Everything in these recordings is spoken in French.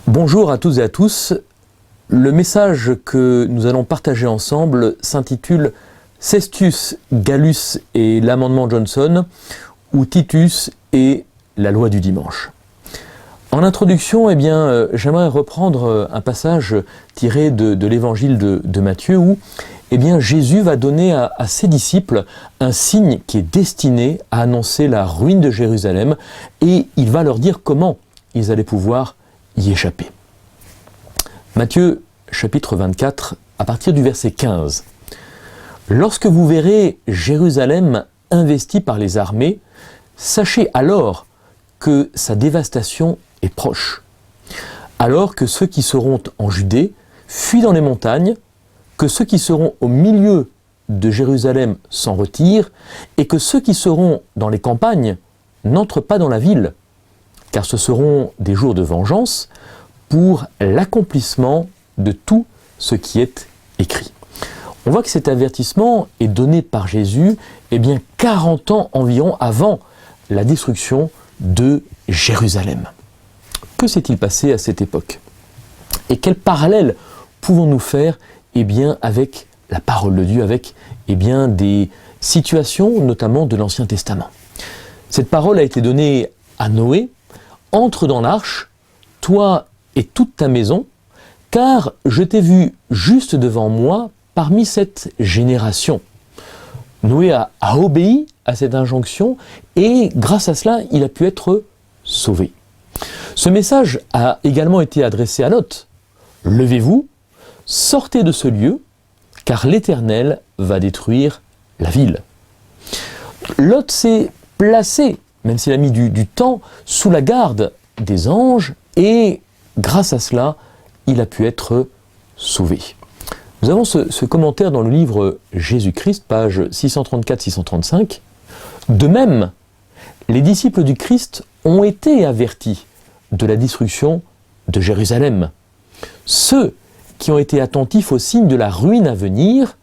Bonjour à toutes et à tous. Le message que nous allons partager ensemble s'intitule Cestius, Gallus et l'amendement Johnson ou Titus et la loi du dimanche. En introduction, j'aimerais reprendre un passage tiré de l'évangile de Matthieu où Jésus va donner à ses disciples un signe qui est destiné à annoncer la ruine de Jérusalem et il va leur dire comment ils allaient pouvoir y échapper. Matthieu chapitre 24, à partir du verset 15. « Lorsque vous verrez Jérusalem investie par les armées, sachez alors que sa dévastation est proche. Alors que ceux qui seront en Judée fuient dans les montagnes, que ceux qui seront au milieu de Jérusalem s'en retirent, et que ceux qui seront dans les campagnes n'entrent pas dans la ville, car ce seront des jours de vengeance pour l'accomplissement de tout ce qui est écrit. » On voit que cet avertissement est donné par Jésus 40 ans environ avant la destruction de Jérusalem. Que s'est-il passé à cette époque? Et quel parallèle pouvons-nous faire avec la parole de Dieu, avec des situations notamment de l'Ancien Testament? Cette parole a été donnée à Noé: « Entre dans l'arche, toi et toute ta maison, car je t'ai vu juste devant moi parmi cette génération. » Noé a obéi à cette injonction et grâce à cela, il a pu être sauvé. Ce message a également été adressé à Lot. « Levez-vous, sortez de ce lieu, car l'Éternel va détruire la ville. » Lot s'est placé, même s'il a mis du temps, sous la garde des anges et grâce à cela, il a pu être sauvé. Nous avons ce commentaire dans le livre Jésus-Christ, page 634-635. De même, les disciples du Christ ont été avertis de la destruction de Jérusalem. Ceux qui ont été attentifs aux signes de la ruine à venir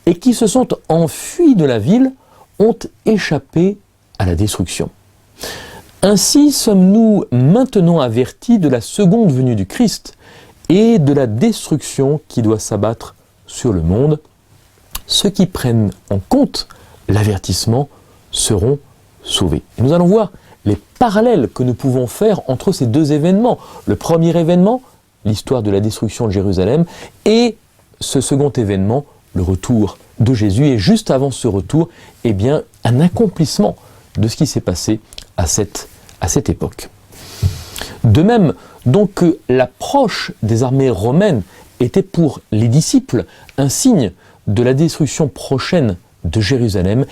et qui se sont enfuis de la ville ont échappé à la destruction. Ainsi sommes-nous maintenant avertis de la seconde venue du Christ et de la destruction qui doit s'abattre sur le monde. Ceux qui prennent en compte l'avertissement seront sauvés. Et nous allons voir les parallèles que nous pouvons faire entre ces deux événements. Le premier événement, l'histoire de la destruction de Jérusalem, et ce second événement, le retour de Jésus. Et juste avant ce retour, un accomplissement de ce qui s'est passé à cette époque. De même, donc, que l'approche des armées romaines était pour les disciples un signe de la destruction prochaine de Jérusalem,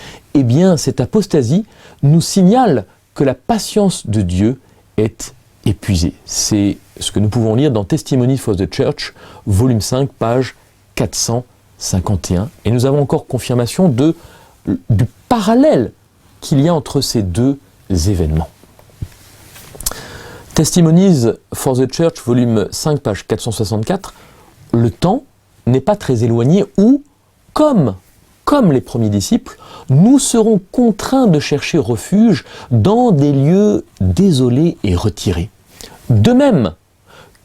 cette apostasie nous signale que la patience de Dieu est épuisée. C'est ce que nous pouvons lire dans Testimony for the Church, volume 5, page 451. Et nous avons encore confirmation du parallèle qu'il y a entre ces deux événements. Testimonies for the Church, volume 5, page 464. Le temps n'est pas très éloigné où, comme les premiers disciples, nous serons contraints de chercher refuge dans des lieux désolés et retirés. De même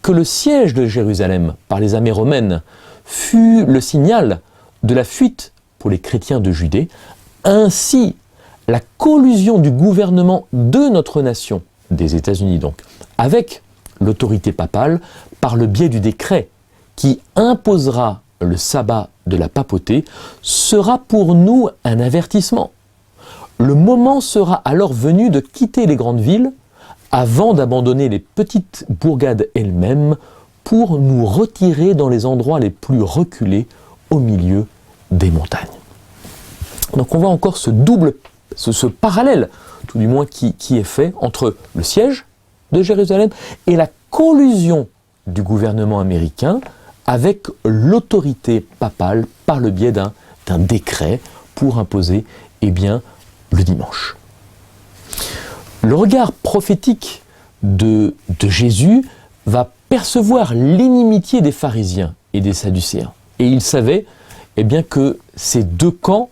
que le siège de Jérusalem par les armées romaines fut le signal de la fuite pour les chrétiens de Judée, ainsi la collusion du gouvernement de notre nation, des États-Unis donc, avec l'autorité papale par le biais du décret qui imposera le sabbat de la papauté, sera pour nous un avertissement. Le moment sera alors venu de quitter les grandes villes avant d'abandonner les petites bourgades elles-mêmes pour nous retirer dans les endroits les plus reculés au milieu des montagnes. Donc on voit encore ce parallèle, tout du moins qui est fait entre le siège de Jérusalem et la collusion du gouvernement américain avec l'autorité papale par le biais d'un décret pour imposer le dimanche. Le regard prophétique de Jésus va percevoir l'inimitié des pharisiens et des sadducéens. Et il savait que ces deux camps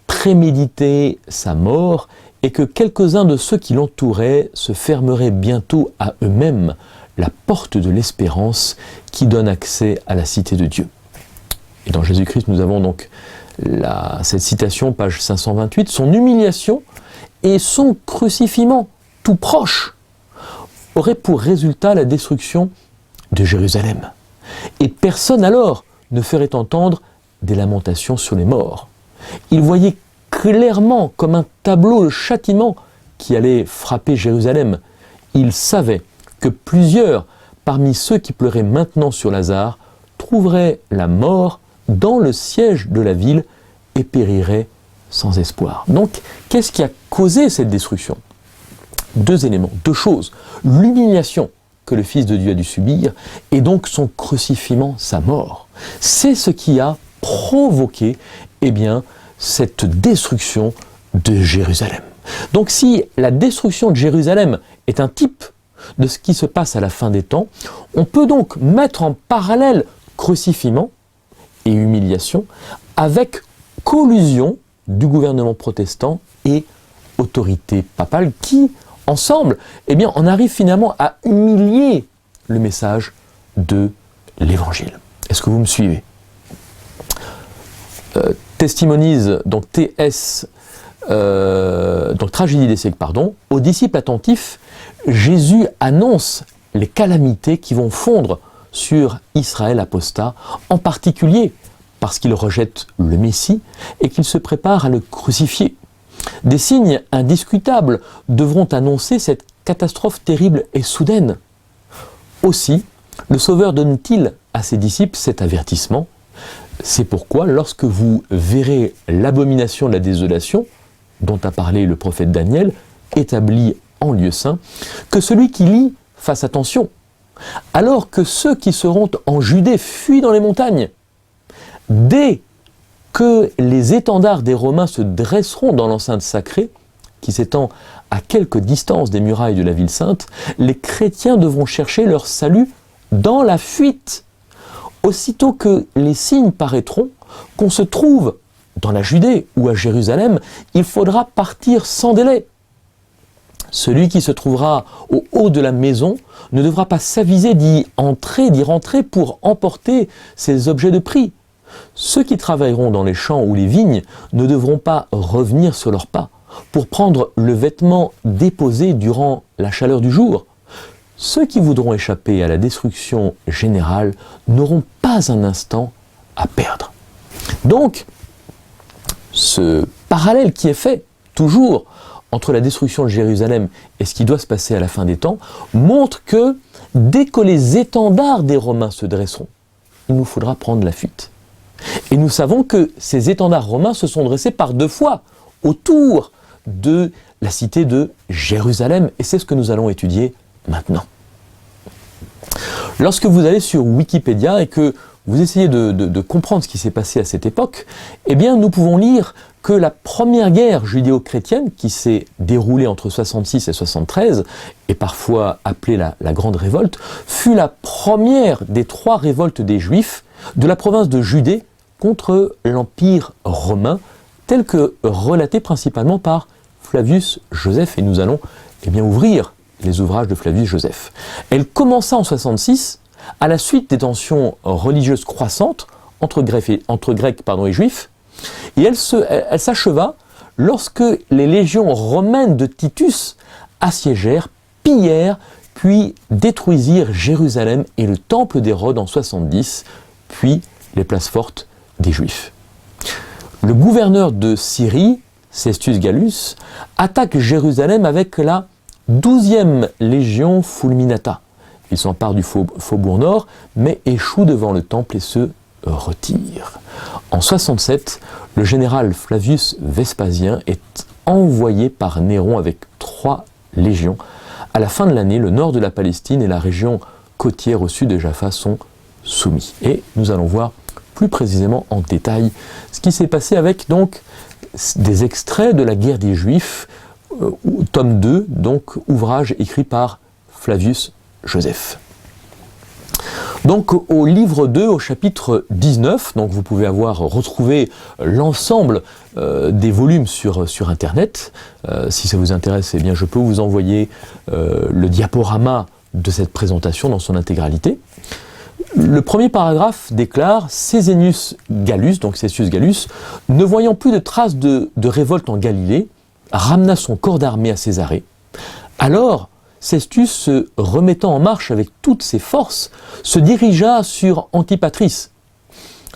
préméditaient sa mort et que quelques-uns de ceux qui l'entouraient se fermeraient bientôt à eux-mêmes la porte de l'espérance qui donne accès à la cité de Dieu. Et dans Jésus-Christ, nous avons donc cette citation, page 528, son humiliation et son crucifixion, tout proche, aurait pour résultat la destruction de Jérusalem. Et personne alors ne ferait entendre des lamentations sur les morts. Il voyait clairement comme un tableau le châtiment qui allait frapper Jérusalem. Il savait que plusieurs parmi ceux qui pleuraient maintenant sur Lazare trouveraient la mort dans le siège de la ville et périraient sans espoir. Donc, qu'est-ce qui a causé cette destruction? Deux éléments, deux choses. L'humiliation que le Fils de Dieu a dû subir et donc son crucifixion, sa mort. C'est ce qui a provoqué cette destruction de Jérusalem. Donc si la destruction de Jérusalem est un type de ce qui se passe à la fin des temps, on peut donc mettre en parallèle crucifixion et humiliation avec collusion du gouvernement protestant et autorité papale qui, ensemble, on arrive finalement à humilier le message de l'Évangile. Est-ce que vous me suivez? Testimonies, donc TS, donc Tragédie des siècles, aux disciples attentifs, Jésus annonce les calamités qui vont fondre sur Israël apostat, en particulier parce qu'il rejette le Messie et qu'il se prépare à le crucifier. Des signes indiscutables devront annoncer cette catastrophe terrible et soudaine. Aussi, le Sauveur donne-t-il à ses disciples cet avertissement. C'est pourquoi, lorsque vous verrez l'abomination de la désolation, dont a parlé le prophète Daniel, établie en lieu saint, que celui qui lit fasse attention. Alors que ceux qui seront en Judée fuient dans les montagnes, dès que les étendards des Romains se dresseront dans l'enceinte sacrée, qui s'étend à quelque distance des murailles de la ville sainte, les chrétiens devront chercher leur salut dans la fuite. Aussitôt que les signes paraîtront, qu'on se trouve dans la Judée ou à Jérusalem, il faudra partir sans délai. Celui qui se trouvera au haut de la maison ne devra pas s'aviser d'y rentrer pour emporter ses objets de prix. Ceux qui travailleront dans les champs ou les vignes ne devront pas revenir sur leurs pas pour prendre le vêtement déposé durant la chaleur du jour. Ceux qui voudront échapper à la destruction générale n'auront pas un instant à perdre. Donc, ce parallèle qui est fait, toujours, entre la destruction de Jérusalem et ce qui doit se passer à la fin des temps, montre que dès que les étendards des Romains se dresseront, il nous faudra prendre la fuite. Et nous savons que ces étendards romains se sont dressés par deux fois autour de la cité de Jérusalem, et c'est ce que nous allons étudier maintenant. Lorsque vous allez sur Wikipédia et que vous essayez de comprendre ce qui s'est passé à cette époque, nous pouvons lire que la première guerre judéo-chrétienne, qui s'est déroulée entre 66 et 73, et parfois appelée la Grande Révolte, fut la première des trois révoltes des Juifs de la province de Judée contre l'Empire romain, tel que relaté principalement par Flavius Joseph, et nous allons ouvrir les ouvrages de Flavius Joseph. Elle commença en 66 à la suite des tensions religieuses croissantes entre Grecs et Juifs, et elle s'acheva lorsque les légions romaines de Titus assiégèrent, pillèrent, puis détruisirent Jérusalem et le temple d'Hérode en 70, puis les places fortes des Juifs. Le gouverneur de Syrie, Cestius Gallus, attaque Jérusalem avec la 12e légion Fulminata. Il s'empare du faubourg nord, mais échoue devant le temple et se retire. En 67, le général Flavius Vespasien est envoyé par Néron avec 3 légions. À la fin de l'année, le nord de la Palestine et la région côtière au sud de Jaffa sont soumis. Et nous allons voir plus précisément en détail ce qui s'est passé avec donc des extraits de la guerre des Juifs, tome 2, donc ouvrage écrit par Flavius Joseph. Donc au livre 2, au chapitre 19, donc vous pouvez retrouvé l'ensemble des volumes sur internet. Si ça vous intéresse, je peux vous envoyer le diaporama de cette présentation dans son intégralité. Le premier paragraphe déclare « Césénius Gallus », donc Cestius Gallus, ne voyant plus de traces de révolte en Galilée, ramena son corps d'armée à Césarée. Alors, Cestius, se remettant en marche avec toutes ses forces, se dirigea sur Antipatris.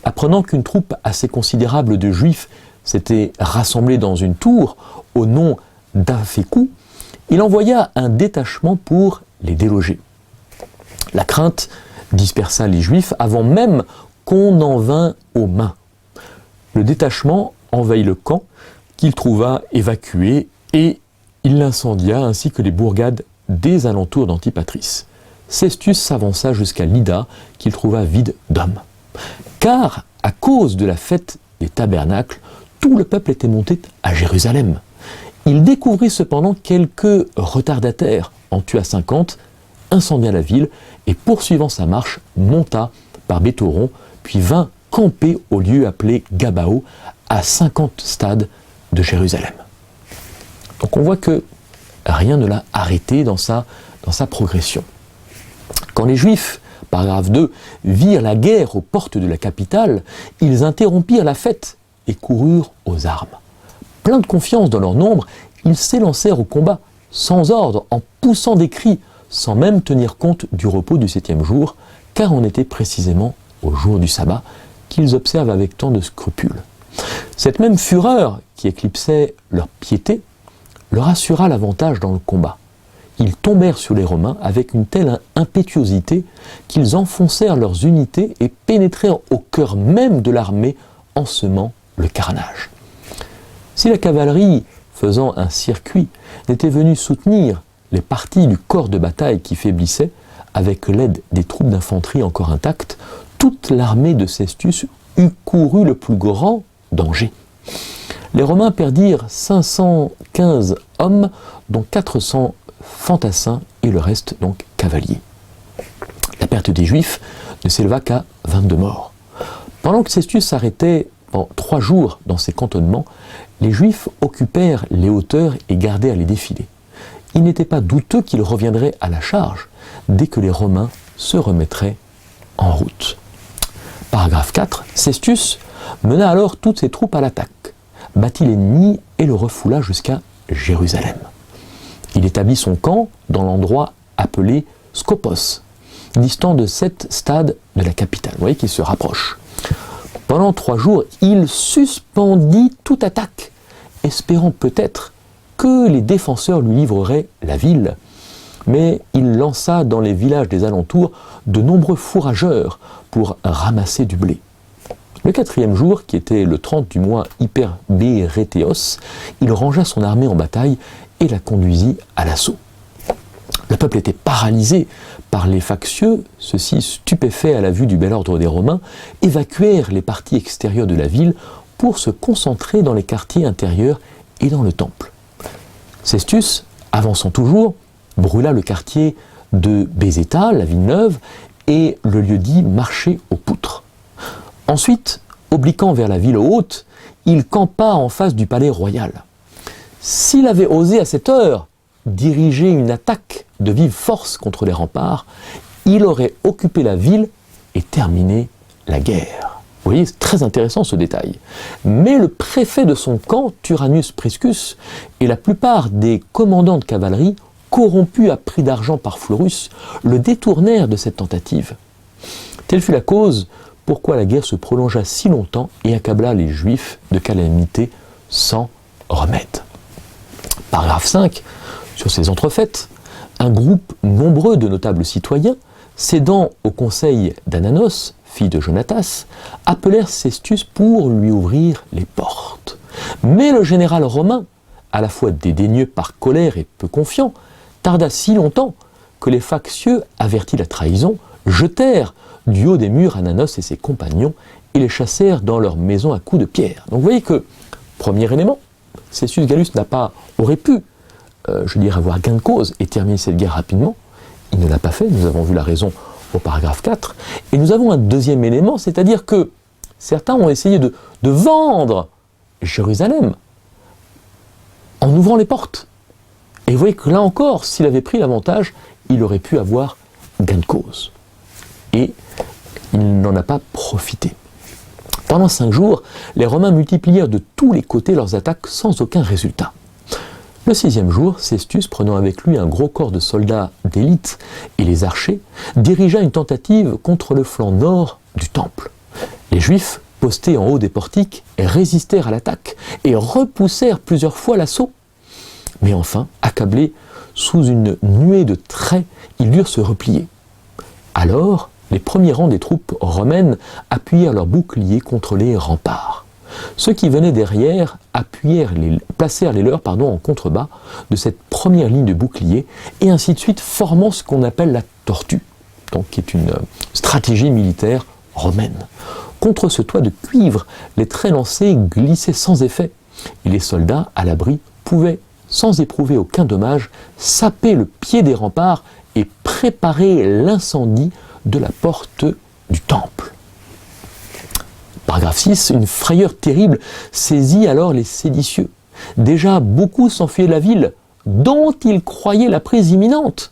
Apprenant qu'une troupe assez considérable de Juifs s'était rassemblée dans une tour au nom d'Aphécou, il envoya un détachement pour les déloger. La crainte dispersa les Juifs avant même qu'on en vînt aux mains. Le détachement envahit le camp qu'il trouva évacué et il l'incendia ainsi que les bourgades des alentours d'Antipatris. Cestius s'avança jusqu'à Lydda qu'il trouva vide d'hommes. Car à cause de la fête des tabernacles, tout le peuple était monté à Jérusalem. Il découvrit cependant quelques retardataires, en tua 50, incendia la ville et poursuivant sa marche, monta par Béthoron, puis vint camper au lieu appelé Gabao, à 50 stades de Jérusalem. Donc on voit que rien ne l'a arrêté dans sa progression. Quand les Juifs, paragraphe 2, virent la guerre aux portes de la capitale, ils interrompirent la fête et coururent aux armes. Pleins de confiance dans leur nombre, ils s'élancèrent au combat, sans ordre, en poussant des cris, sans même tenir compte du repos du 7e jour, car on était précisément au jour du sabbat qu'ils observent avec tant de scrupules. Cette même fureur qui éclipsait leur piété leur assura l'avantage dans le combat. Ils tombèrent sur les Romains avec une telle impétuosité qu'ils enfoncèrent leurs unités et pénétrèrent au cœur même de l'armée en semant le carnage. Si la cavalerie, faisant un circuit, n'était venue soutenir les parties du corps de bataille qui faiblissaient, avec l'aide des troupes d'infanterie encore intactes, toute l'armée de Cestius eût couru le plus grand danger. Les Romains perdirent 515 hommes, dont 400 fantassins et le reste donc cavaliers. La perte des Juifs ne s'éleva qu'à 22 morts. Pendant que Cestius s'arrêtait en 3 jours dans ses cantonnements, les Juifs occupèrent les hauteurs et gardèrent les défilés. Il n'était pas douteux qu'ils reviendraient à la charge dès que les Romains se remettraient en route. Paragraphe 4. Cestius mena alors toutes ses troupes à l'attaque, battit l'ennemi et le refoula jusqu'à Jérusalem. Il établit son camp dans l'endroit appelé Scopos, distant de 7 stades de la capitale. Vous voyez qu'il se rapproche. Pendant 3 jours, il suspendit toute attaque, espérant peut-être que les défenseurs lui livreraient la ville. Mais il lança dans les villages des alentours de nombreux fourrageurs pour ramasser du blé. Le 4e jour, qui était le 30 du mois Hyperbéréthéos, il rangea son armée en bataille et la conduisit à l'assaut. Le peuple était paralysé par les factieux, ceux-ci stupéfaits à la vue du bel ordre des Romains, évacuèrent les parties extérieures de la ville pour se concentrer dans les quartiers intérieurs et dans le temple. Cestius, avançant toujours, brûla le quartier de Bézéta, la ville neuve, et le lieu-dit marché aux poutres. Ensuite, obliquant vers la ville haute, il campa en face du palais royal. S'il avait osé à cette heure diriger une attaque de vive force contre les remparts, il aurait occupé la ville et terminé la guerre. Vous voyez, c'est très intéressant ce détail. Mais le préfet de son camp, Turanus Priscus, et la plupart des commandants de cavalerie, corrompus à prix d'argent par Florus, le détournèrent de cette tentative. Telle fut la cause pourquoi la guerre se prolongea si longtemps et accabla les Juifs de calamités sans remède. Paragraphe 5. Sur ces entrefaites, un groupe nombreux de notables citoyens, cédant au conseil d'Ananos, fille de Jonatas, appelèrent Cestius pour lui ouvrir les portes. Mais le général romain, à la fois dédaigneux par colère et peu confiant, tarda si longtemps que les factieux, avertis de la trahison, jetèrent du haut des murs Ananos et ses compagnons et les chassèrent dans leur maison à coups de pierre. Donc vous voyez que, premier élément, Cestius Gallus aurait pu, avoir gain de cause et terminer cette guerre rapidement. Il ne l'a pas fait, nous avons vu la raison au paragraphe 4. Et nous avons un deuxième élément, c'est-à-dire que certains ont essayé de vendre Jérusalem en ouvrant les portes. Et vous voyez que là encore, s'il avait pris l'avantage, il aurait pu avoir gain de cause. Et il n'en a pas profité. Pendant 5 jours, les Romains multiplièrent de tous les côtés leurs attaques sans aucun résultat. Le 6e jour, Cestius, prenant avec lui un gros corps de soldats d'élite et les archers, dirigea une tentative contre le flanc nord du temple. Les Juifs, postés en haut des portiques, résistèrent à l'attaque et repoussèrent plusieurs fois l'assaut. Mais enfin, accablés sous une nuée de traits, ils durent se replier. Alors, les premiers rangs des troupes romaines appuyèrent leurs boucliers contre les remparts. Ceux qui venaient derrière placèrent les leurs en contrebas de cette première ligne de boucliers, et ainsi de suite, formant ce qu'on appelle la tortue, donc qui est une stratégie militaire romaine. Contre ce toit de cuivre, les traits lancés glissaient sans effet, et les soldats, à l'abri, pouvaient, sans éprouver aucun dommage, saper le pied des remparts et préparer l'incendie de la porte du temple. Paragraphe 6, une frayeur terrible saisit alors les séditieux. Déjà, beaucoup s'enfuyaient de la ville, dont ils croyaient la prise imminente.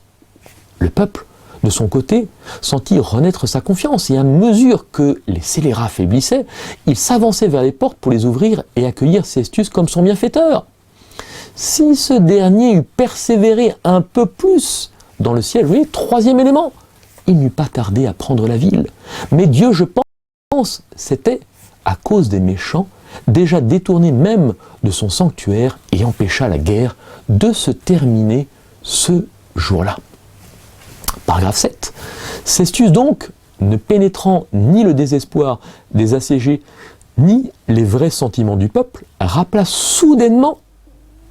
Le peuple, de son côté, sentit renaître sa confiance, et à mesure que les scélérats faiblissaient, il s'avançait vers les portes pour les ouvrir et accueillir Cestius comme son bienfaiteur. Si ce dernier eût persévéré un peu plus dans le siège, vous voyez, 3e élément, il n'eût pas tardé à prendre la ville. Mais Dieu, je pense, c'était, à cause des méchants, déjà détourné même de son sanctuaire et empêcha la guerre de se terminer ce jour-là. Paragraphe 7. Cestius donc, ne pénétrant ni le désespoir des assiégés, ni les vrais sentiments du peuple, rappela soudainement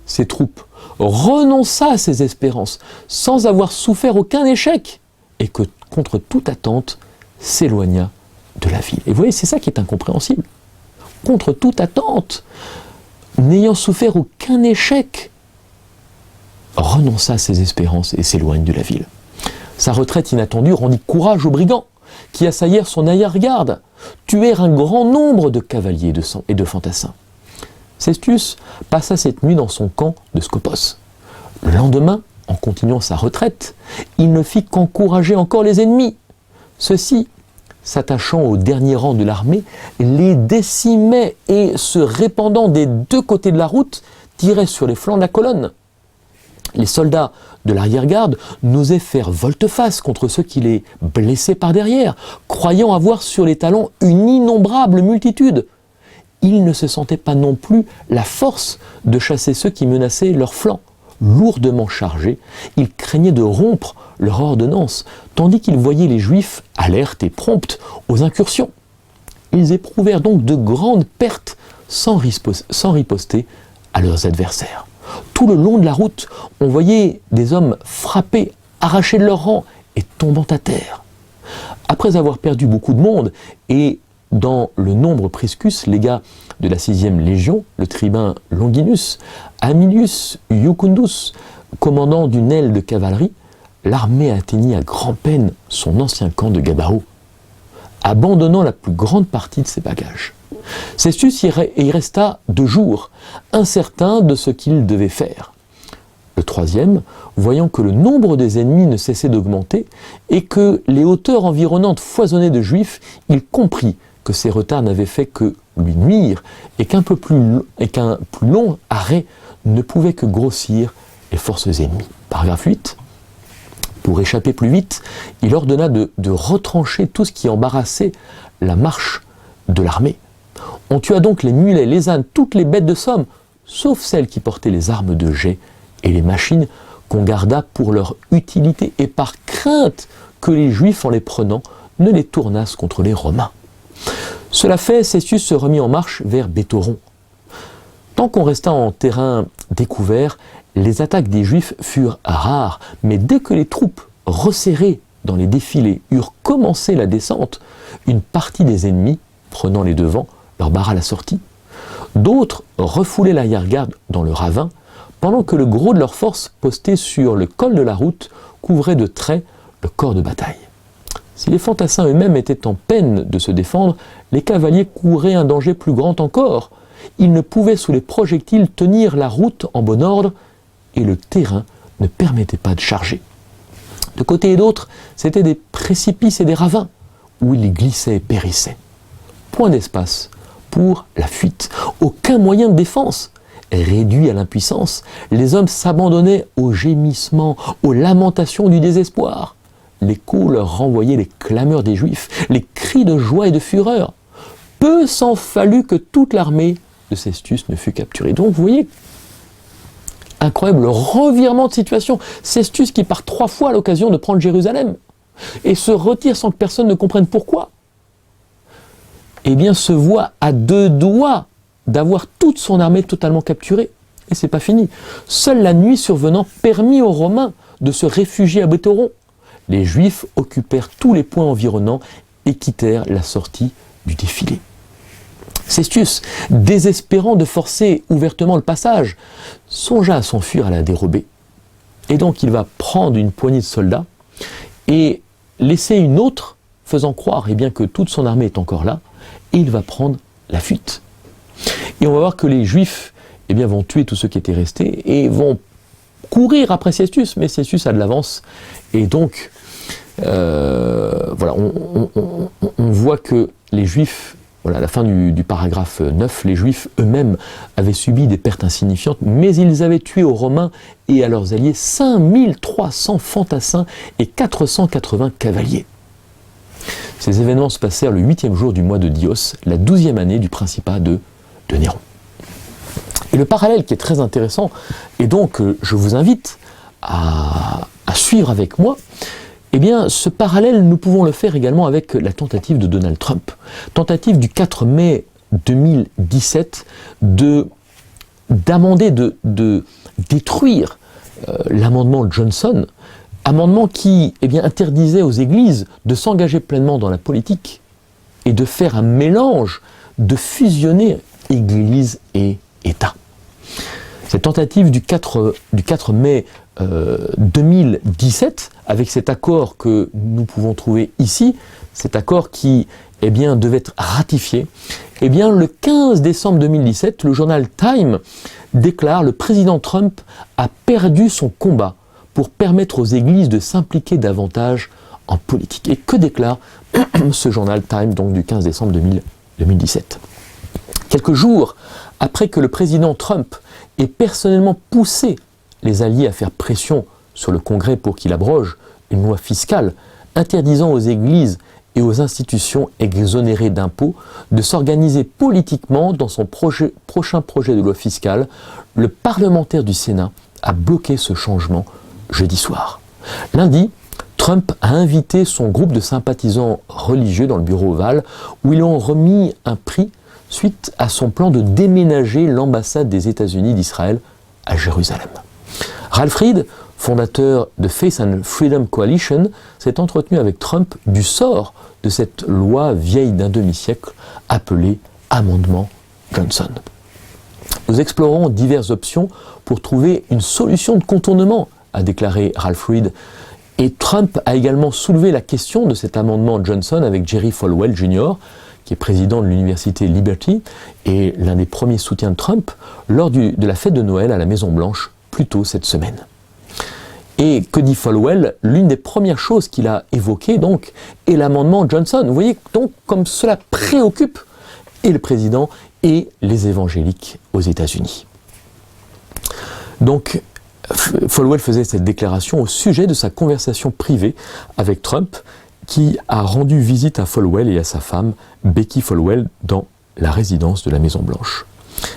ses troupes, renonça à ses espérances, sans avoir souffert aucun échec, et que, contre toute attente, s'éloigna de la ville. Et vous voyez, c'est ça qui est incompréhensible. Contre toute attente, n'ayant souffert aucun échec, renonça à ses espérances et s'éloigne de la ville. Sa retraite inattendue rendit courage aux brigands, qui assaillèrent son arrière-garde, tuèrent un grand nombre de cavaliers et de fantassins. Cestius passa cette nuit dans son camp de Scopos. Le lendemain, en continuant sa retraite, il ne fit qu'encourager encore les ennemis. Ceux-ci, s'attachant au dernier rang de l'armée, les décimaient et, se répandant des 2 côtés de la route, tiraient sur les flancs de la colonne. Les soldats de l'arrière-garde n'osaient faire volte-face contre ceux qui les blessaient par derrière, croyant avoir sur les talons une innombrable multitude. Ils ne se sentaient pas non plus la force de chasser ceux qui menaçaient leurs flancs. Lourdement chargés, ils craignaient de rompre leur ordonnance, tandis qu'ils voyaient les Juifs alertes et promptes aux incursions. Ils éprouvèrent donc de grandes pertes sans riposter à leurs adversaires. Tout le long de la route, on voyait des hommes frappés, arrachés de leur rang et tombant à terre. Après avoir perdu beaucoup de monde, et dans le nombre Priscus, légat de la 6e Légion, le tribun Longinus, Amilius Iucundus, commandant d'une aile de cavalerie, l'armée atteignit à grand-peine son ancien camp de Gabao, abandonnant la plus grande partie de ses bagages. Cestius y resta 2 jours, incertain de ce qu'il devait faire. Le 3e, voyant que le nombre des ennemis ne cessait d'augmenter et que les hauteurs environnantes foisonnaient de Juifs, il comprit que ces retards n'avaient fait que lui nuire et qu'un plus long arrêt ne pouvait que grossir les forces ennemies. Paragraphe 8. Pour échapper plus vite, il ordonna de retrancher tout ce qui embarrassait la marche de l'armée. On tua donc les mulets, les ânes, toutes les bêtes de somme, sauf celles qui portaient les armes de jet et les machines qu'on garda pour leur utilité et par crainte que les Juifs, en les prenant, ne les tournassent contre les Romains. Cela fait, Cestius se remit en marche vers Béthoron. Tant qu'on resta en terrain découvert, les attaques des Juifs furent rares, mais dès que les troupes resserrées dans les défilés eurent commencé la descente, une partie des ennemis, prenant les devants, leur barra la sortie. D'autres refoulaient l'arrière-garde dans le ravin, pendant que le gros de leurs forces postées sur le col de la route couvrait de traits le corps de bataille. Si les fantassins eux-mêmes étaient en peine de se défendre, les cavaliers couraient un danger plus grand encore. Ils ne pouvaient sous les projectiles tenir la route en bon ordre et le terrain ne permettait pas de charger. De côté et d'autre, c'étaient des précipices et des ravins où ils glissaient et périssaient. Point d'espace pour la fuite. Aucun moyen de défense. Réduits à l'impuissance, les hommes s'abandonnaient aux gémissements, aux lamentations du désespoir. L'écho leur renvoyait les clameurs des Juifs, les cris de joie et de fureur. Peu s'en fallut que toute l'armée de Cestius ne fût capturée. Donc vous voyez, incroyable revirement de situation. Cestius qui part 3 fois à l'occasion de prendre Jérusalem et se retire sans que personne ne comprenne pourquoi. Eh bien, se voit à 2 doigts d'avoir toute son armée totalement capturée. Et c'est pas fini. Seule la nuit survenant permit aux Romains de se réfugier à Béthoron. Les Juifs occupèrent tous les points environnants et quittèrent la sortie du défilé. Cestius, désespérant de forcer ouvertement le passage, songea à s'enfuir à la dérobée. Et donc il va prendre une poignée de soldats et laisser une autre, faisant croire que toute son armée est encore là, et il va prendre la fuite. Et on va voir que les Juifs vont tuer tous ceux qui étaient restés et vont courir après Cestius, mais Cestius a de l'avance. Et donc, voilà, on voit que les Juifs, voilà, à la fin du paragraphe 9, les Juifs eux-mêmes avaient subi des pertes insignifiantes, mais ils avaient tué aux Romains et à leurs alliés 5300 fantassins et 480 cavaliers. Ces événements se passèrent le 8e jour du mois de Dios, la 12e année du principat de Néron. Et le parallèle qui est très intéressant, et donc je vous invite à suivre avec moi, ce parallèle, nous pouvons le faire également avec la tentative de Donald Trump. Tentative du 4 mai 2017 d'amender, de détruire l'amendement Johnson, amendement qui interdisait aux églises de s'engager pleinement dans la politique et de faire un mélange, de fusionner Église et État. Cette tentative du 4 mai 2017, avec cet accord que nous pouvons trouver ici, cet accord qui devait être ratifié, le 15 décembre 2017, le journal Time déclare: le président Trump a perdu son combat pour permettre aux églises de s'impliquer davantage en politique. Et que déclare ce journal Time, donc du 15 décembre 2017 ? Quelques jours après que le président Trump ait personnellement poussé les alliés à faire pression sur le Congrès pour qu'il abroge une loi fiscale interdisant aux églises et aux institutions exonérées d'impôts de s'organiser politiquement dans son prochain projet de loi fiscale, le parlementaire du Sénat a bloqué ce changement jeudi soir. Lundi, Trump a invité son groupe de sympathisants religieux dans le bureau ovale où ils ont remis un prix suite à son plan de déménager l'ambassade des États-Unis d'Israël à Jérusalem. Ralph Reed, fondateur de Faith and Freedom Coalition, s'est entretenu avec Trump du sort de cette loi vieille d'un demi-siècle appelée Amendement Johnson. Nous explorons diverses options pour trouver une solution de contournement, a déclaré Ralph Reed. Et Trump a également soulevé la question de cet amendement Johnson avec Jerry Falwell Jr., qui est président de l'université Liberty et l'un des premiers soutiens de Trump, lors de la fête de Noël à la Maison-Blanche, plus tôt cette semaine. Et que dit Falwell? L'une des premières choses qu'il a évoquées, donc, est l'amendement Johnson. Vous voyez donc comme cela préoccupe et le président et les évangéliques aux États-Unis. Donc, Falwell faisait cette déclaration au sujet de sa conversation privée avec Trump, qui a rendu visite à Falwell et à sa femme, Becky Falwell, dans la résidence de la Maison-Blanche.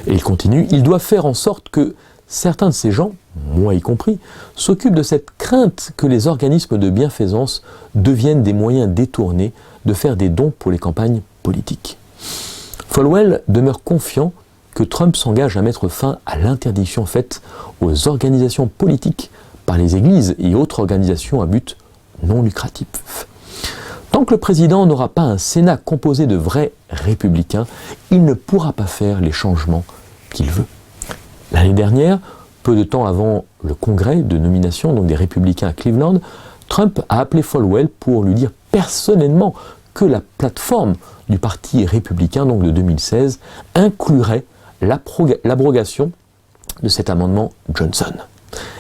Et il continue: il doit faire en sorte que certains de ces gens, moi y compris, s'occupent de cette crainte que les organismes de bienfaisance deviennent des moyens détournés de faire des dons pour les campagnes politiques. Falwell demeure confiant que Trump s'engage à mettre fin à l'interdiction faite aux organisations politiques par les églises et autres organisations à but non lucratif. Tant que le président n'aura pas un Sénat composé de vrais républicains, il ne pourra pas faire les changements qu'il veut. L'année dernière, peu de temps avant le congrès de nomination donc des républicains à Cleveland, Trump a appelé Falwell pour lui dire personnellement que la plateforme du parti républicain donc de 2016 inclurait l'abrogation de cet amendement Johnson.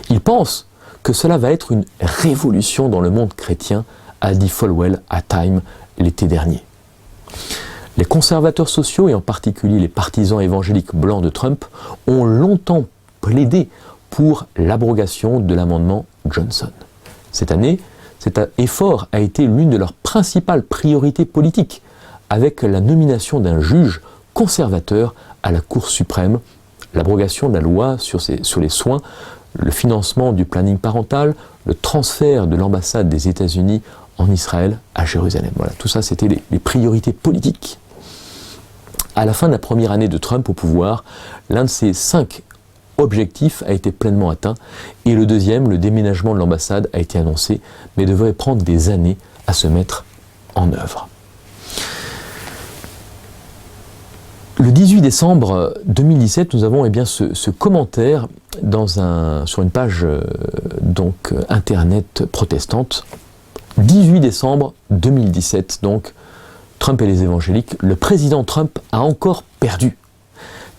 Il pense que cela va être une révolution dans le monde chrétien, a dit Falwell à Time l'été dernier. Les conservateurs sociaux, et en particulier les partisans évangéliques blancs de Trump, ont longtemps plaidé pour l'abrogation de l'amendement Johnson. Cette année, cet effort a été l'une de leurs principales priorités politiques, avec la nomination d'un juge conservateur à la Cour suprême, l'abrogation de la loi sur les soins, le financement du planning parental, le transfert de l'ambassade des États-Unis en Israël à Jérusalem. Voilà, tout ça, c'était les priorités politiques. À la fin de la première année de Trump au pouvoir, l'un de ces 5 objectifs a été pleinement atteint, et le deuxième, le déménagement de l'ambassade, a été annoncé, mais devrait prendre des années à se mettre en œuvre. Le 18 décembre 2017, nous avons ce commentaire sur une page internet protestante. 18 décembre 2017, donc, Trump et les évangéliques, le président Trump a encore perdu.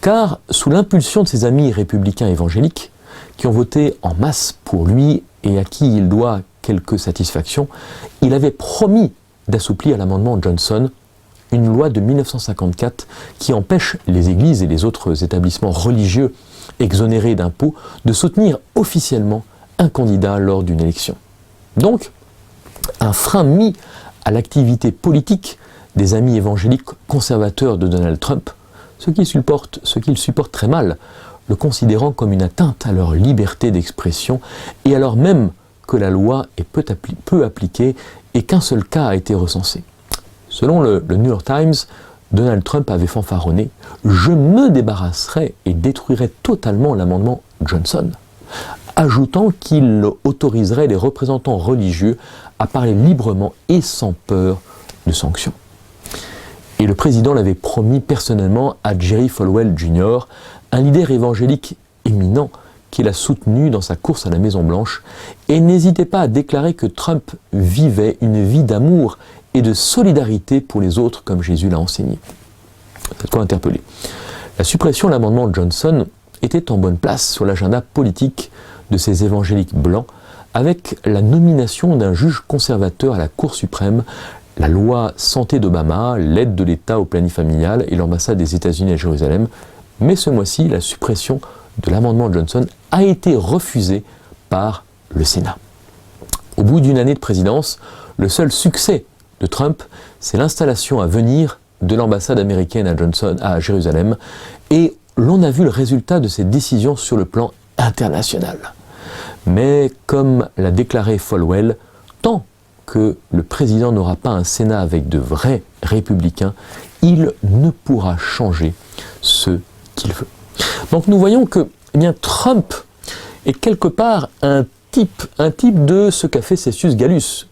Car, sous l'impulsion de ses amis républicains évangéliques, qui ont voté en masse pour lui et à qui il doit quelques satisfactions, il avait promis d'assouplir l'amendement Johnson, une loi de 1954 qui empêche les églises et les autres établissements religieux exonérés d'impôts de soutenir officiellement un candidat lors d'une élection. Donc, un frein mis à l'activité politique des amis évangéliques conservateurs de Donald Trump, ce qu'ils supportent très mal, le considérant comme une atteinte à leur liberté d'expression, et alors même que la loi est peu appliquée et qu'un seul cas a été recensé. Selon le New York Times, Donald Trump avait fanfaronné « Je me débarrasserai et détruirai totalement l'amendement Johnson », ajoutant qu'il autoriserait les représentants religieux à parler librement et sans peur de sanctions. Et le président l'avait promis personnellement à Jerry Falwell Jr., un leader évangélique éminent qu'il a soutenu dans sa course à la Maison-Blanche, et n'hésitait pas à déclarer que Trump vivait une vie d'amour et de solidarité pour les autres comme Jésus l'a enseigné. C'est quoi interpeller. La suppression de l'amendement Johnson était en bonne place sur l'agenda politique de ces évangéliques blancs, avec la nomination d'un juge conservateur à la Cour suprême, la loi santé d'Obama, l'aide de l'État au planning familial et l'ambassade des États-Unis à Jérusalem. Mais ce mois-ci, la suppression de l'amendement Johnson a été refusée par le Sénat. Au bout d'une année de présidence, le seul succès de Trump, c'est l'installation à venir de l'ambassade américaine à Jérusalem, et l'on a vu le résultat de cette décision sur le plan international. Mais comme l'a déclaré Falwell, tant que le président n'aura pas un Sénat avec de vrais républicains, il ne pourra changer ce qu'il veut. Donc nous voyons que Trump est quelque part un type de ce qu'a fait Cestius Gallus.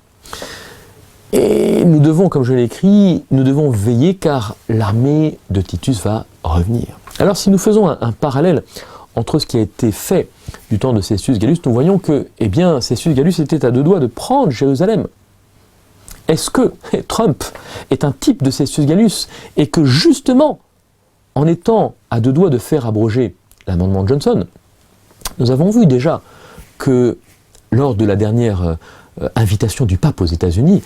Et nous devons, comme je l'ai écrit, nous devons veiller car l'armée de Titus va revenir. Alors si nous faisons un parallèle entre ce qui a été fait du temps de Cestius Gallus, nous voyons que Cestius Gallus était à 2 doigts de prendre Jérusalem. Est-ce que Trump est un type de Cestius Gallus et que justement, en étant à 2 doigts de faire abroger l'amendement Johnson, nous avons vu déjà que lors de la dernière invitation du pape aux États-Unis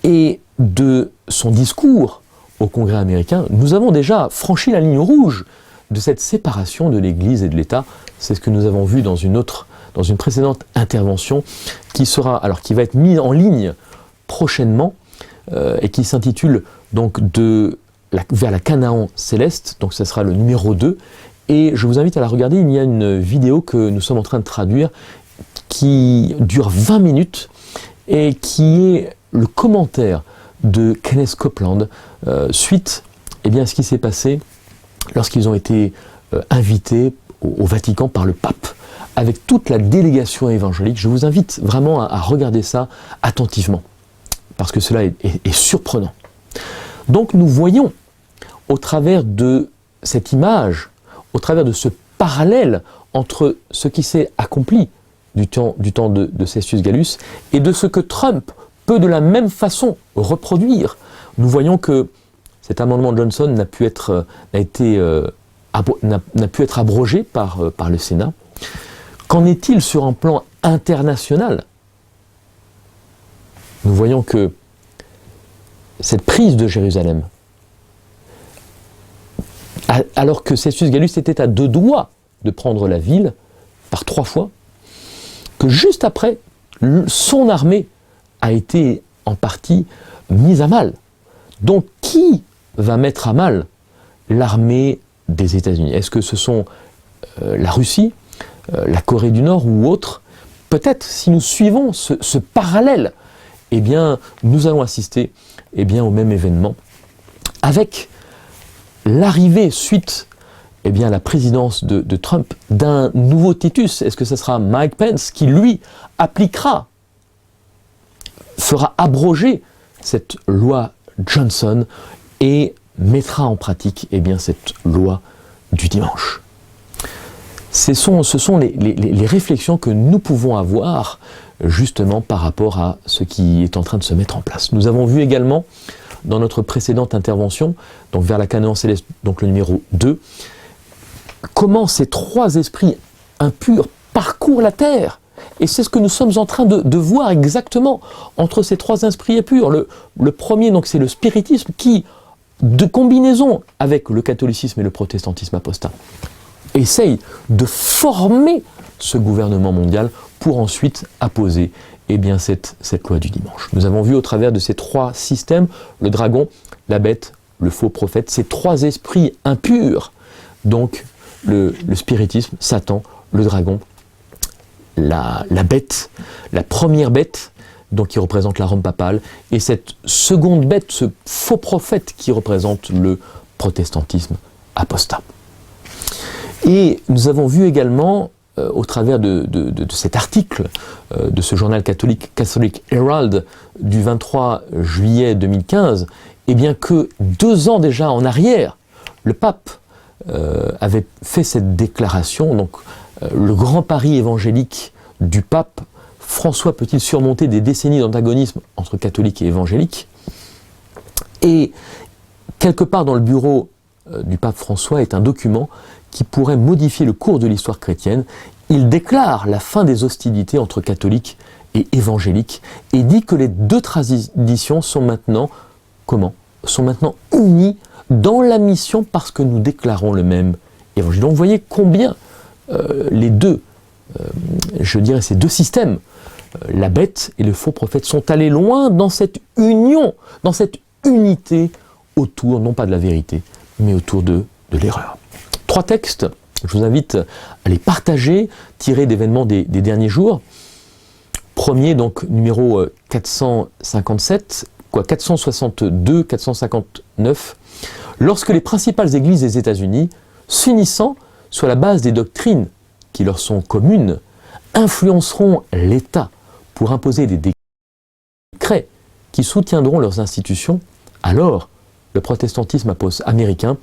et de son discours au Congrès américain, nous avons déjà franchi la ligne rouge de cette séparation de l'Église et de l'État. C'est ce que nous avons vu dans une précédente intervention qui va être mise en ligne prochainement et qui s'intitule donc vers la Canaan céleste, donc ce sera le numéro 2, et je vous invite à la regarder. Il y a une vidéo que nous sommes en train de traduire qui dure 20 minutes et qui est le commentaire de Kenneth Copeland suite à ce qui s'est passé lorsqu'ils ont été invités au Vatican par le pape avec toute la délégation évangélique. Je vous invite vraiment à regarder ça attentivement parce que cela est surprenant. Donc nous voyons au travers de cette image, au travers de ce parallèle entre ce qui s'est accompli du temps de Cestius Gallus et de ce que Trump peut de la même façon reproduire. Nous voyons que cet amendement Johnson n'a pu être abrogé par le Sénat. Qu'en est-il sur un plan international, nous voyons que cette prise de Jérusalem, alors que Cestius Gallus était à 2 doigts de prendre la ville par 3 fois, que juste après, son armée a été en partie mise à mal. Donc qui va mettre à mal l'armée des États-Unis? Est-ce que ce sont la Russie, la Corée du Nord ou autre? Peut-être, si nous suivons ce parallèle, eh bien, nous allons assister au même événement, avec l'arrivée, suite à la présidence de Trump, d'un nouveau Titus. Est-ce que ce sera Mike Pence qui, lui, fera abroger cette loi Johnson et mettra en pratique cette loi du dimanche? Ce sont les réflexions que nous pouvons avoir justement par rapport à ce qui est en train de se mettre en place. Nous avons vu également dans notre précédente intervention, donc vers la Canaan céleste, donc le numéro 2, comment ces 3 esprits impurs parcourent la terre. Et c'est ce que nous sommes en train de voir exactement entre ces 3 esprits impurs. Le premier, donc, c'est le spiritisme qui, de combinaison avec le catholicisme et le protestantisme apostat, essaye de former ce gouvernement mondial pour ensuite apposer cette loi du dimanche. Nous avons vu au travers de ces 3 systèmes, le dragon, la bête, le faux prophète, ces 3 esprits impurs, donc le spiritisme, Satan, le dragon, la bête, la première bête, donc qui représente la Rome papale, et cette seconde bête, ce faux prophète qui représente le protestantisme apostat. Et nous avons vu également, au travers de cet article de ce journal catholique, Catholic Herald, du 23 juillet 2015, que 2 ans déjà en arrière, le pape avait fait cette déclaration. Donc, le grand pari évangélique du pape François peut-il surmonter des décennies d'antagonisme entre catholiques et évangéliques? Et quelque part dans le bureau du pape François est un document qui pourrait modifier le cours de l'histoire chrétienne. Il déclare la fin des hostilités entre catholiques et évangéliques et dit que les 2 traditions sont maintenant, unies dans la mission parce que nous déclarons le même évangile. Donc vous voyez combien ces 2 systèmes, la bête et le faux prophète, sont allés loin dans cette union, dans cette unité autour, non pas de la vérité, mais autour de l'erreur. 3 textes, je vous invite à les partager, tirés d'événements des derniers jours. Premier, donc, numéro 462, 459. Lorsque les principales églises des États-Unis, s'unissant sur la base des doctrines qui leur sont communes, influenceront l'État pour imposer des décrets qui soutiendront leurs institutions, alors le protestantisme américain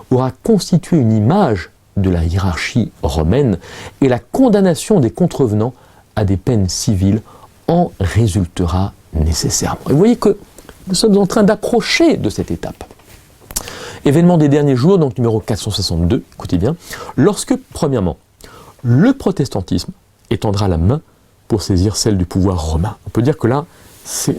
aura constitué une image de la hiérarchie romaine et la condamnation des contrevenants à des peines civiles en résultera nécessairement. Et vous voyez que nous sommes en train d'approcher de cette étape. Événement des derniers jours, donc numéro 462, écoutez bien, lorsque, premièrement, le protestantisme étendra la main pour saisir celle du pouvoir romain. On peut dire que là, c'est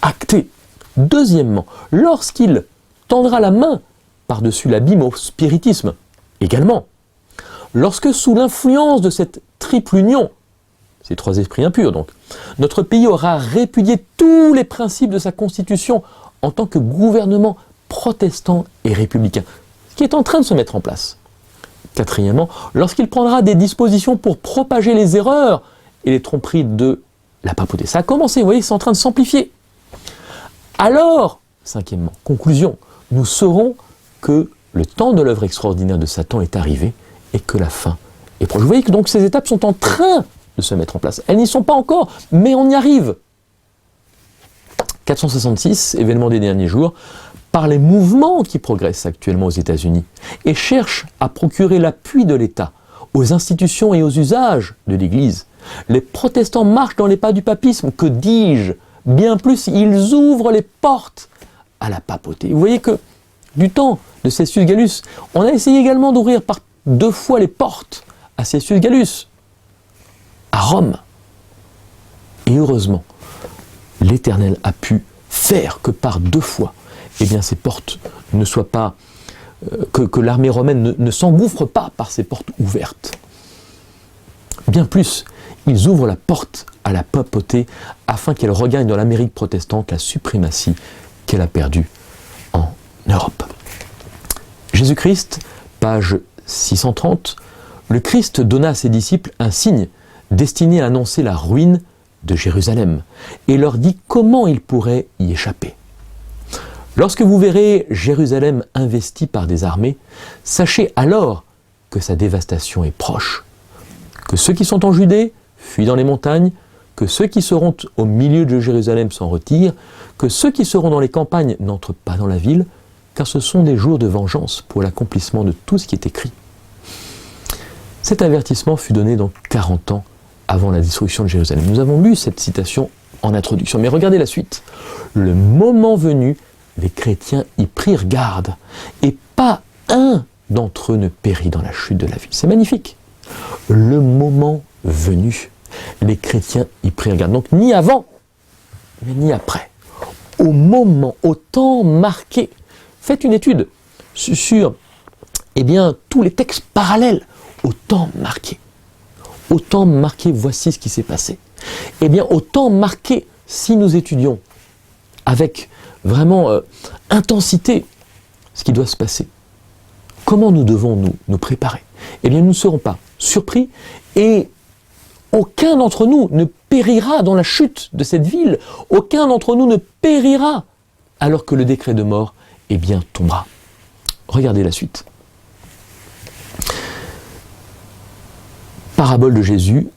acté. Deuxièmement, lorsqu'il tendra la main par-dessus l'abîme au spiritisme, également. Lorsque, sous l'influence de cette triple union, ces 3 esprits impurs donc, notre pays aura répudié tous les principes de sa constitution en tant que gouvernement protestant et républicain, ce qui est en train de se mettre en place. Quatrièmement, lorsqu'il prendra des dispositions pour propager les erreurs et les tromperies de la papauté. Ça a commencé, vous voyez, c'est en train de s'amplifier. Alors, cinquièmement, conclusion, nous saurons que le temps de l'œuvre extraordinaire de Satan est arrivé et que la fin est proche. Vous voyez que donc ces étapes sont en train de se mettre en place. Elles n'y sont pas encore, mais on y arrive. 466, événement des derniers jours, par les mouvements qui progressent actuellement aux États-Unis et cherchent à procurer l'appui de l'État aux institutions et aux usages de l'Église. Les protestants marchent dans les pas du papisme, que dis-je? Bien plus, ils ouvrent les portes à la papauté. Vous voyez que du temps de Cestius Gallus, on a essayé également d'ouvrir par 2 fois les portes à Cestius Gallus, à Rome. Et heureusement, l'Éternel a pu faire que par 2 fois, eh bien, ces portes ne soient pas, que l'armée romaine ne s'engouffre pas par ces portes ouvertes. Bien plus, ils ouvrent la porte à la papauté afin qu'elle regagne dans l'Amérique protestante la suprématie qu'elle a perdue en Europe. Jésus-Christ, page 630, le Christ donna à ses disciples un signe destiné à annoncer la ruine de Jérusalem et leur dit comment ils pourraient y échapper. Lorsque vous verrez Jérusalem investie par des armées, sachez alors que sa dévastation est proche, que ceux qui sont en Judée fuient dans les montagnes, que ceux qui seront au milieu de Jérusalem s'en retirent, que ceux qui seront dans les campagnes n'entrent pas dans la ville, car ce sont des jours de vengeance pour l'accomplissement de tout ce qui est écrit. Cet avertissement fut donné donc 40 ans avant la destruction de Jérusalem. Nous avons lu cette citation en introduction, mais regardez la suite. Le moment venu, les chrétiens y prirent garde, et pas un d'entre eux ne périt dans la chute de la ville. C'est magnifique. Le moment venu, les chrétiens y prirent garde. Donc ni avant, mais ni après. Au moment, au temps marqué. Faites une étude sur tous les textes parallèles au temps marqué. Au temps marqué, voici ce qui s'est passé. Au temps marqué, si nous étudions avec vraiment intensité ce qui doit se passer, comment nous devons nous préparer? Nous ne serons pas surpris et aucun d'entre nous ne périra dans la chute de cette ville. Aucun d'entre nous ne périra alors que le décret de mort tombera. Regardez la suite. Parabole de Jésus.